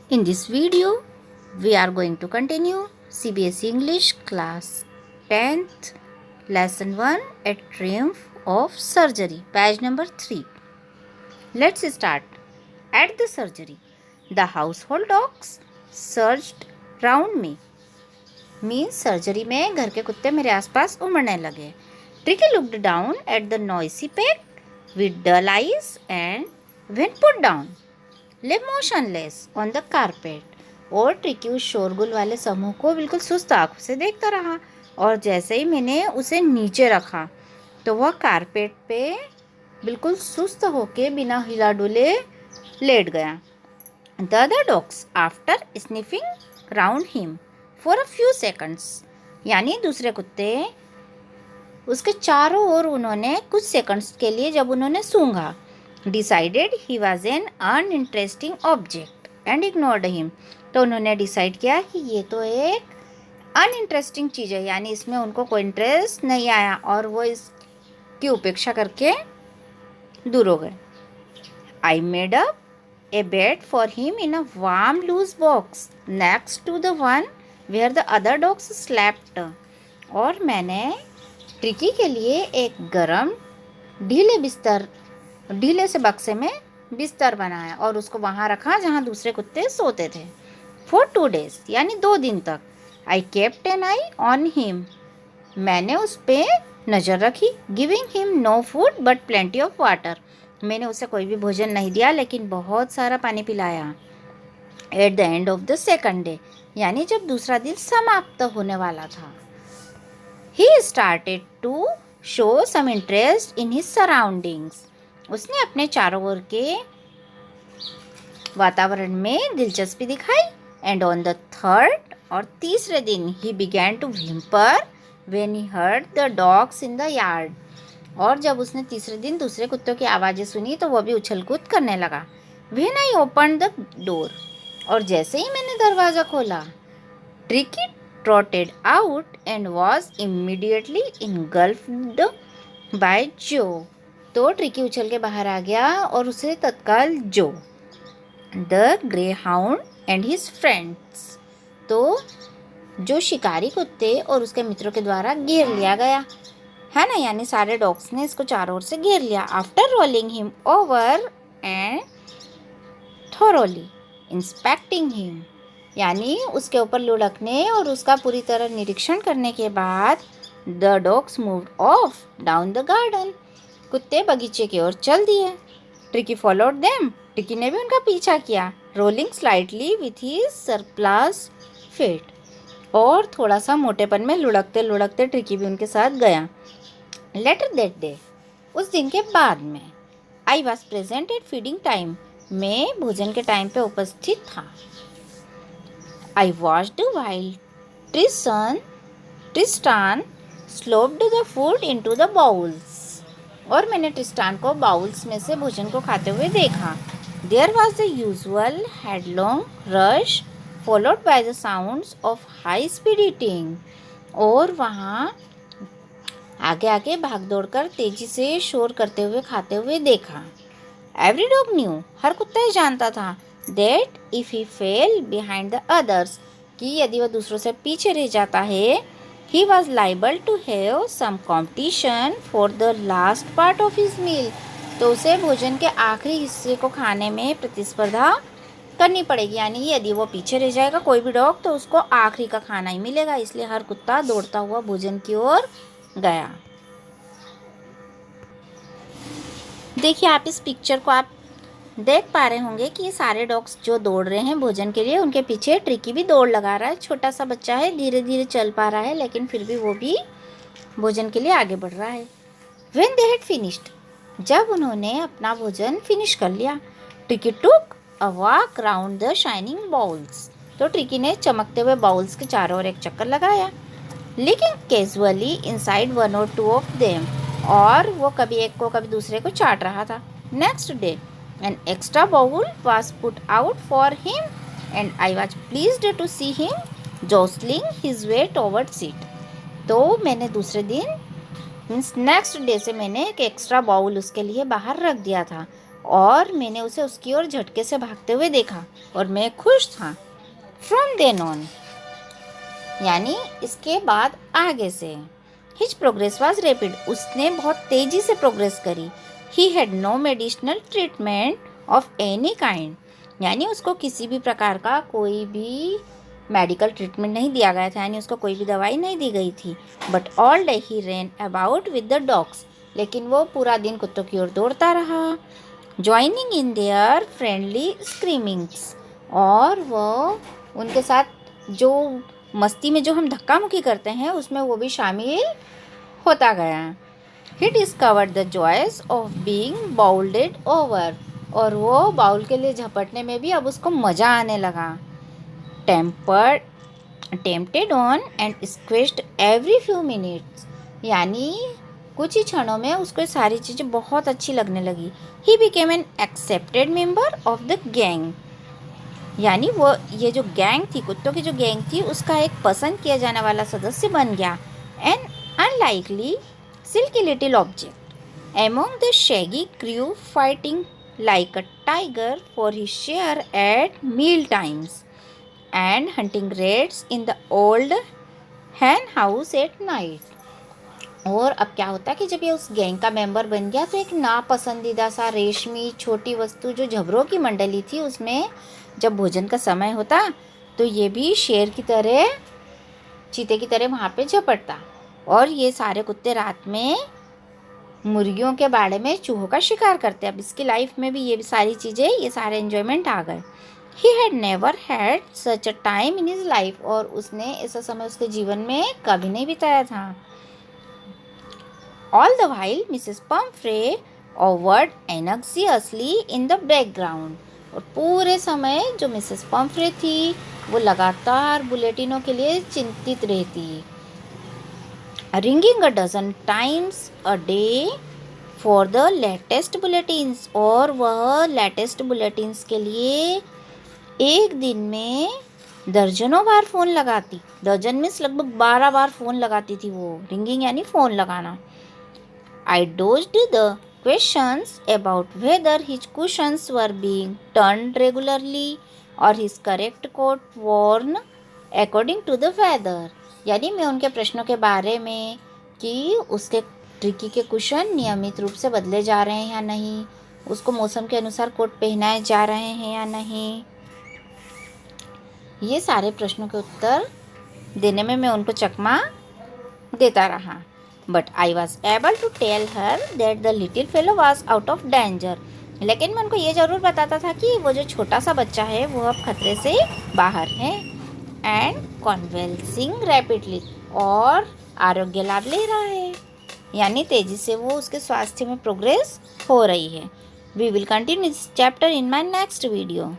In this video, we are going to continue CBSE English class 10th lesson 1 A Triumph of Surgery, page number 3. Let's start. At the surgery, the household dogs surged round me. Means surgery में घर के कुत्ते मेरे आसपास उमड़ने लगे. Tricky looked down at the noisy pack with dull eyes and when put down, lay motionless on the carpet. और tricky उस शोरगुल वाले समूह को बिल्कुल सुस्त आंखों से देखता रहा और जैसे ही मैंने उसे नीचे रखा तो वह कारपेट पे बिल्कुल सुस्त होके बिना हिला डुले लेट गया. The other dogs, after sniffing round him for a few seconds, यानी दूसरे कुत्ते उसके चारों ओर उन्होंने कुछ सेकंड्स के लिए जब उन्होंने सूंघा, decided he was an uninteresting object and ignored him. तो उन्होंने डिसाइड किया कि ये तो एक अनइंटरेस्टिंग चीज़ है, यानी इसमें उनको कोई इंटरेस्ट नहीं आया और वो इसकी उपेक्षा करके दूर हो गए. I made up a bed for him in a warm loose box next to the one where the other dogs slept. और मैंने ट्रिकी के लिए एक गरम ढीले से बक्से में बिस्तर बनाया और उसको वहाँ रखा जहाँ दूसरे कुत्ते सोते थे. For 2 days, यानी 2 दिन तक. I kept an eye on him. मैंने उस पे नज़र रखी. Giving him no food but plenty of water. मैंने उसे कोई भी भोजन नहीं दिया लेकिन बहुत सारा पानी पिलाया. At the end of the second day, यानी जब दूसरा दिन समाप्त होने वाला था, he started to show some interest in his surroundings. उसने अपने चारों ओर के वातावरण में दिलचस्पी दिखाई. And on the third और तीसरे दिन he began to whimper when he heard the dogs in the yard. और जब उसने तीसरे दिन दूसरे कुत्तों की आवाज़ें सुनी तो वह भी उछल कूद करने लगा. When I opened the door, और जैसे ही मैंने दरवाज़ा खोला, Tricky trotted out and was immediately engulfed by Joe. तो ट्रिकी उछल के बाहर आ गया और उसे तत्काल जो, the grey hound and his friends, तो जो शिकारी कुत्ते और उसके मित्रों के द्वारा घेर लिया गया है ना, यानी सारे डॉग्स ने इसको चारों ओर से घेर लिया. After rolling him over and thoroughly inspecting him, यानी उसके ऊपर लुढ़कने और उसका पूरी तरह निरीक्षण करने के बाद, the dogs moved of down the garden. कुत्ते बगीचे की ओर चल दिए. Tricky followed them. ट्रिकी ने भी उनका पीछा किया. Rolling slightly with his surplus feet, और थोड़ा सा मोटेपन में लुढ़कते लुढ़कते ट्रिकी भी उनके साथ गया. लेटर दैट डे, उस दिन के बाद में, I was present at feeding time, मैं भोजन के टाइम पे उपस्थित था. I watched while Tristan slopped the food into the bowls, और मैंने ट्रिस्टान को बाउल्स में से भोजन को खाते हुए देखा. There was the usual headlong rush followed by the sounds of high speed eating, और वहाँ आगे आगे भाग दौड़ कर तेजी से शोर करते हुए खाते हुए देखा. एवरी डॉग न्यू, हर कुत्ता ही जानता था, that if he fail behind the others, कि यदि वह दूसरों से पीछे रह जाता है, he was liable to have some competition for the last part of his meal, तो उसे भोजन के आखिरी हिस्से को खाने में प्रतिस्पर्धा करनी पड़ेगी. यानी यदि वो पीछे रह जाएगा कोई भी डॉग तो उसको आखिरी का खाना ही मिलेगा. इसलिए हर कुत्ता दौड़ता हुआ भोजन की ओर गया. देखिए, आप इस पिक्चर को आप देख पा रहे होंगे कि ये सारे डॉग्स जो दौड़ रहे हैं भोजन के लिए, उनके पीछे ट्रिकी भी दौड़ लगा रहा है. छोटा सा बच्चा है, धीरे धीरे चल पा रहा है, लेकिन फिर भी वो भी भोजन के लिए आगे बढ़ रहा है. When they had finished, जब उन्होंने अपना भोजन फिनिश कर लिया, tricky took a walk round the shining bowls, तो ट्रिकी ने चमकते हुए बाउल्स के चारों ओर एक चक्कर लगाया. Looking casually inside one or two of them, और वो कभी एक को कभी दूसरे को चाट रहा था. Next day, an extra bowl was put out for him and I was pleased to see him jostling his way towards it. तो मैंने दूसरे दिन मीन्स नेक्स्ट डे से मैंने एक एक्स्ट्रा बाउल उसके लिए बाहर रख दिया था और मैंने उसे उसकी ओर झटके से भागते हुए देखा और मैं खुश था। फ्रॉम देन ऑन, यानी इसके बाद आगे से। हिज प्रोग्रेस वॉज रैपिड, उसने बहुत तेजी से प्रोग्रेस करी। He had no medicinal treatment of any kind, यानी उसको किसी भी प्रकार का कोई भी मेडिकल ट्रीटमेंट नहीं दिया गया था, यानी उसको कोई भी दवाई नहीं दी गई थी। But all day he ran about with the dogs, लेकिन वो पूरा दिन कुत्तों की ओर दौड़ता रहा। Joining in their friendly screamings, और वो उनके साथ जो मस्ती में जो हम धक्का मुक्की करते हैं उसमें वो भी शामिल होता गया। He discovered the joys of being bowled over, और वो बाउल के लिए झपटने में भी अब उसको मज़ा आने लगा। Tempted on and squished every few minutes, यानी कुछ ही क्षणों में उसको सारी चीज़ें बहुत अच्छी लगने लगी। He became an accepted member of the gang, यानी वो ये जो गैंग थी, कुत्तों की जो गैंग थी, उसका एक पसंद किया जाने वाला सदस्य बन गया। An unlikely silky little object among the shaggy crew, fighting like a tiger for his share at meal times and hunting rats in the old hen house at night. और अब क्या होता है कि जब ये उस गैंग का मेंबर बन गया तो एक नापसंदीदा सा रेशमी छोटी वस्तु जो झबरों की मंडली थी, उसमें जब भोजन का समय होता तो ये भी शेर की तरह, चीते की तरह वहाँ पे झपटता। और ये सारे कुत्ते रात में मुर्गियों के बाड़े में चूहों का शिकार करते। अब इसकी लाइफ में भी ये सारी चीज़ें, ये सारे एंजॉयमेंट आ गए। He had never had such a time in his life, और उसने ऐसा समय उसके जीवन में कभी नहीं बिताया था। All the while, Mrs. Pumphrey hovered anxiously in the background. और पूरे समय जो मिसेस पम्फ्रे थी वो लगातार बुलेटिनों के लिए चिंतित रहती। Ringing a dozen times a day for the latest bulletins, और वह लेटेस्ट बुलेटिन्स के लिए एक दिन में दर्जनों बार फ़ोन लगाती। दर्जन मीन्स लगभग 12 बार फ़ोन लगाती थी वो। रिंगिंग यानी फ़ोन लगाना। I dodged the questions about whether his cushions were being turned regularly or his correct coat worn according to the weather, यानी मैं उनके प्रश्नों के बारे में कि उसके ट्रिकी के कुशन नियमित रूप से बदले जा रहे हैं या नहीं, उसको मौसम के अनुसार कोट पहनाए जा रहे हैं या नहीं, ये सारे प्रश्नों के उत्तर देने में मैं उनको चकमा देता रहा। But I was able to tell her that the little fellow was out of danger. लेकिन मैं उनको ये ज़रूर बताता था कि वो जो छोटा सा बच्चा है वो अब खतरे से बाहर है। And convalescing rapidly, और आरोग्य लाभ ले रहा है, यानी तेज़ी से वो उसके स्वास्थ्य में प्रोग्रेस हो रही है। We will continue this chapter in my next video.